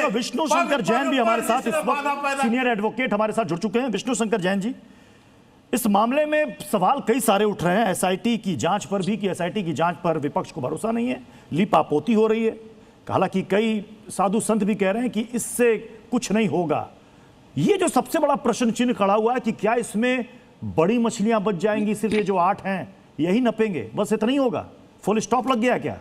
चाहूंगा विष्णु शंकर जैन भी हमारे साथ इस वक्त सीनियर एडवोकेट हमारे साथ जुड़ चुके हैं। विष्णु शंकर जैन जी, इस मामले में सवाल कई सारे उठ रहे हैं एसआईटी की जांच पर भी कि एसआईटी की जांच पर विपक्ष को भरोसा नहीं है, लीपापोती हो रही है। हालांकि कई साधु संत भी कह रहे हैं कि इससे कुछ नहीं होगा। ये जो सबसे बड़ा प्रश्न चिन्ह खड़ा हुआ है कि क्या इसमें बड़ी मछलियां बच जाएंगी, सिर्फ ये जो 8 हैं यही नपेंगे, बस इतना ही होगा, फुल स्टॉप लग गया क्या?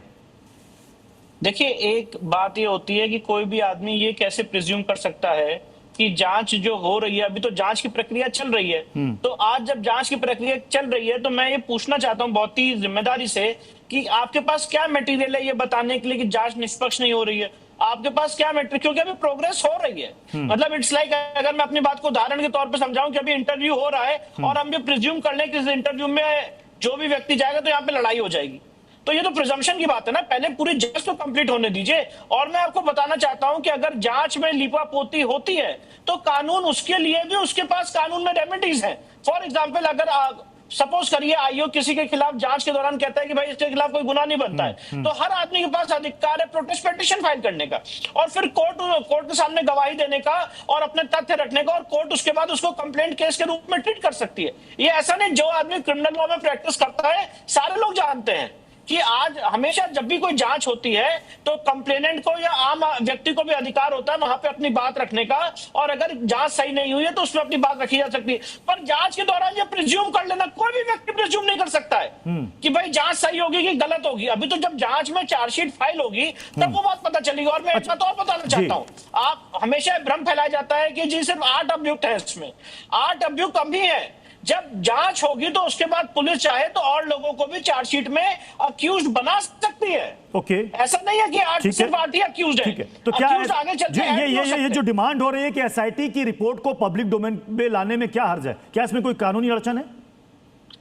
देखिए, एक बात ये होती है कि कोई भी आदमी ये कैसे प्रिज्यूम कर सकता है कि जांच जो हो रही है, अभी तो जांच की प्रक्रिया चल रही है, तो आज जब जांच की प्रक्रिया चल रही है तो मैं ये पूछना चाहता हूं बहुत ही जिम्मेदारी से कि आपके पास क्या मटेरियल है ये बताने के लिए कि जांच निष्पक्ष नहीं हो रही है? आपके पास क्या मटेरियल, क्योंकि अभी प्रोग्रेस हो रही है। मतलब इट्स लाइक अगर मैं अपनी बात को उदाहरण के तौर पर समझाऊं कि अभी इंटरव्यू हो रहा है और हम ये प्रिज्यूम कर लें कि इस इंटरव्यू में जो भी व्यक्ति जाएगा तो यहाँ पे लड़ाई हो जाएगी, तो ये तो प्रिजम्पशन की बात है ना। पहले पूरी जांच तो कंप्लीट होने दीजिए। और मैं आपको बताना चाहता हूं कि अगर जांच में लीपापोती होती है तो कानून उसके लिए भी, उसके पास कानून में रेमेडीज है। फॉर एग्जांपल, अगर सपोज करिए आयोग किसी के खिलाफ जांच के दौरान कहता है कि भाई इसके खिलाफ कोई गुनाह नहीं बनता है, तो हर आदमी के पास अधिकार है प्रोटेस्ट पिटीशन फाइल करने का और फिर कोर्ट के सामने गवाही देने का और अपने तथ्य रखने का, और कोर्ट उसके बाद उसको कंप्लेंट केस के रूप में ट्रीट कर सकती है। ये ऐसा नहीं, जो आदमी क्रिमिनल लॉ में प्रैक्टिस करता है सारे लोग जानते हैं कि आज हमेशा जब भी कोई जांच होती है तो कंप्लेनेंट को या आम व्यक्ति को भी अधिकार होता है वहां पे अपनी बात रखने का, और अगर जांच सही नहीं हुई है तो उसमें अपनी बात रखी जा सकती है। पर जांच के दौरान ये प्रिज्यूम कर लेना, कोई भी व्यक्ति प्रिज्यूम नहीं कर सकता है कि भाई जांच सही होगी कि गलत होगी। अभी तो जब जांच में चार्जशीट फाइल होगी तब वो बात पता चलेगी। और मैं एक बात और बताना चाहता हूँ, आप हमेशा भ्रम फैलाया जाता है कि जी सिर्फ 8 अभियुक्त है, इसमें 8 अभियुक्त कम ही है। जब जांच होगी तो उसके बाद पुलिस चाहे तो और लोगों को भी चार्जशीट में अक्यूज्ड बना सकती है। ओके, ऐसा नहीं है कि सिर्फ 8 ही अक्यूज्ड है। तो क्या आगे चलते ये जो डिमांड हो रही है कि एसआईटी की रिपोर्ट को पब्लिक डोमेन में लाने में क्या हर्ज है? क्या इसमें कोई कानूनी अड़चन है?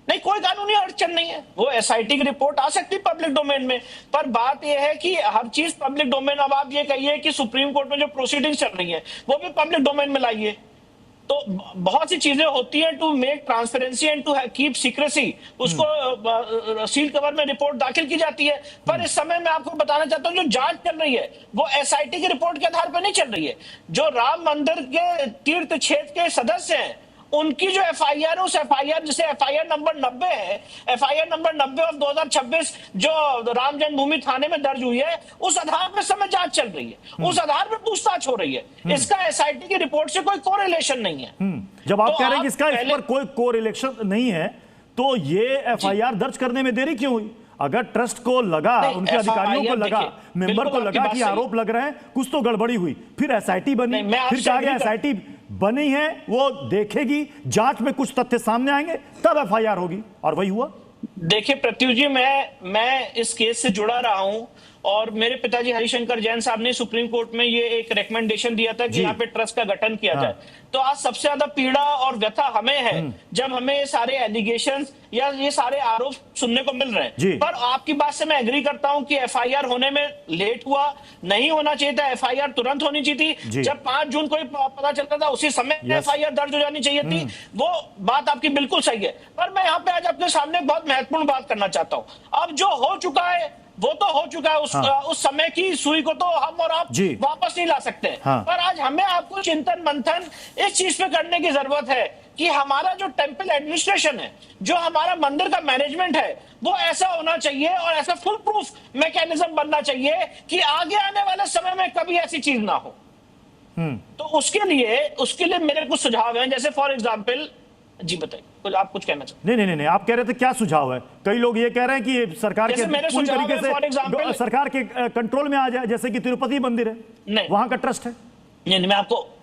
नहीं, कोई कानूनी अड़चन नहीं है। वो एसआईटी की रिपोर्ट आ सकती है पब्लिक डोमेन में, पर बात यह है कि हर चीज पब्लिक डोमेन, अब आप ये कहिए कि सुप्रीम कोर्ट में जो प्रोसीडिंग्स चल रही है वो भी पब्लिक डोमेन में लाइए। तो बहुत सी चीजें होती हैं to make transparency and to keep secrecy, उसको सील कवर में रिपोर्ट दाखिल की जाती है। पर इस समय मैं आपको बताना चाहता हूं जो जांच चल रही है वो एसआईटी की रिपोर्ट के आधार पर नहीं चल रही है। जो राम मंदिर के तीर्थ क्षेत्र के सदस्य हैं उनकी जो एफआईआर है, उस एफआईआर जिसे एफआईआर नंबर 90 है, एफआईआर नंबर 90 ऑफ 2026 जो राम जन्मभूमि थाने में दर्ज हुई है, उस आधार पर समय जांच चल रही है, उस आधार पर पूछताछ हो रही है। इसका एसआईटी की रिपोर्ट से कोई कोरिलेशन नहीं है। जब आप कह रहे हैं कि इसका इस पर कोई कोरिलेशन नहीं है तो ये एफआईआर दर्ज करने में देरी क्यों हुई? अगर ट्रस्ट को लगा, उनके अधिकारियों को लगा, मेंबर को लगा कि आरोप लग रहे हैं, कुछ तो गड़बड़ी हुई, फिर एसआईटी बनी, फिर कहा गया एसआईटी बनी है वो देखेगी, जांच में कुछ तथ्य सामने आएंगे तब एफआईआर होगी, और वही हुआ। देखिए प्रत्युष जी, मैं इस केस से जुड़ा रहा हूं और मेरे पिताजी हरिशंकर जैन साहब ने सुप्रीम कोर्ट में ये एक रिकमेंडेशन दिया था कि यहाँ पे ट्रस्ट का गठन किया जाए। तो आज सबसे ज्यादा पीड़ा और व्यथा हमें है जब हमें ये सारे एलिगेशंस या ये सारे आरोप सुनने को मिल रहे हैं। पर आपकी बात से मैं एग्री करता हूं कि एफआईआर होने में लेट हुआ, नहीं होना चाहिए था। एफआईआर तुरंत होनी चाहिए थी। जब 5 जून को पता चलता था उसी समय एफआईआर दर्ज हो जानी चाहिए थी। वो बात आपकी बिल्कुल सही है। पर मैं यहाँ पे आज आपके सामने बहुत महत्वपूर्ण बात करना चाहता हूँ। अब जो हो चुका है वो तो हो चुका है। उस समय की सुई को तो हम और आप वापस नहीं ला सकते। पर आज हमें आपको चिंतन मंथन इस चीज पे करने की जरूरत है कि हमारा जो टेंपल एडमिनिस्ट्रेशन है, जो हमारा मंदिर का मैनेजमेंट है, वो ऐसा होना चाहिए और ऐसा फुल प्रूफ मैकेनिज्म बनना चाहिए कि आगे आने वाले समय में कभी ऐसी चीज ना हो। तो उसके लिए मेरे कुछ सुझाव हैं। जैसे फॉर एग्जाम्पल, जी बताइए, कुछ आप कुछ कहना चाहते? नहीं, आप कह रहे थे क्या सुझाव है? कई लोग ये कह रहे हैं कि ये सरकार के पूरी तरीके से सरकार के कंट्रोल में आ जाए, जैसे कि तिरुपति मंदिर है, वहां का ट्रस्ट है। नहीं,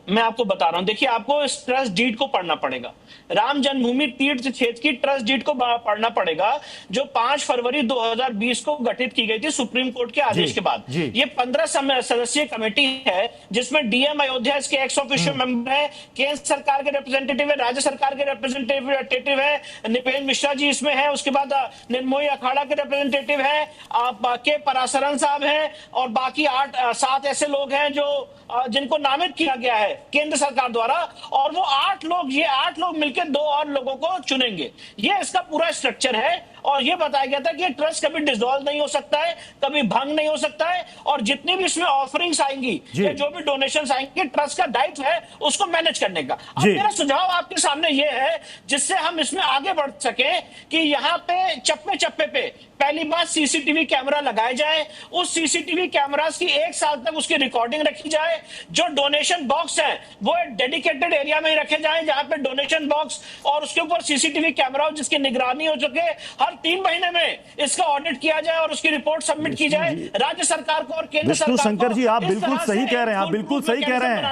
मैं आपको बता रहा हूं। देखिए, आपको इस ट्रस्ट डीड को पढ़ना पड़ेगा। राम जन्मभूमि तीर्थ क्षेत्र की ट्रस्ट डीड को पढ़ना पड़ेगा, जो 5 फरवरी 2020 को गठित की गई थी सुप्रीम कोर्ट के आदेश के बाद। ये 15 सदस्यीय कमेटी है जिसमें डीएम अयोध्या इसके एक्स ऑफिशियो मेंबर है, केंद्र सरकार के रिप्रेजेंटेटिव है, राज्य सरकार के रिप्रेजेंटेटिव है, निपेंद्र मिश्रा जी इसमें है, उसके बाद निर्मोही अखाड़ा के रिप्रेजेंटेटिव है, के पराशरन साहब हैं, और बाकी 7 ऐसे लोग हैं जो जिनको नामित किया गया है केंद्र सरकार द्वारा। और वो 8 लोग मिलकर 2 और लोगों को चुनेंगे। ये इसका पूरा स्ट्रक्चर है और ये बताया गया था कि ये ट्रस्ट कभी डिसॉल्व नहीं हो सकता है, कभी भंग नहीं हो सकता है, और जितनी भी इसमें ऑफरिंग्स आएंगी या जो भी डोनेशंस आएंगे, ट्रस्ट का दायित्व है उसको मैनेज करने का। अब मेरा सुझाव आपके सामने ये है, जिससे हम इसमें आगे बढ़ सके, कि यहाँ पे चप्पे चप्पे पे पहली बात सीसीटीवी कैमरा लगाए जाए, उस सीसीटीवी कैमरास की 1 साल तक उसकी रिकॉर्डिंग रखी जाए, जो डोनेशन बॉक्स है वो एक डेडिकेटेड एरिया में ही रखे जाए, जहां पे डोनेशन बॉक्स और उसके ऊपर सीसीटीवी कैमरा हो, जिसकी निगरानी हो सके। हर 3 महीने में इसका ऑडिट किया जाए और उसकी रिपोर्ट सबमिट की जाए राज्य सरकार को और केंद्र सरकार को। विष्णु शंकर जी, आप बिल्कुल सही कह रहे हैं, आप बिल्कुल सही कह रहे हैं।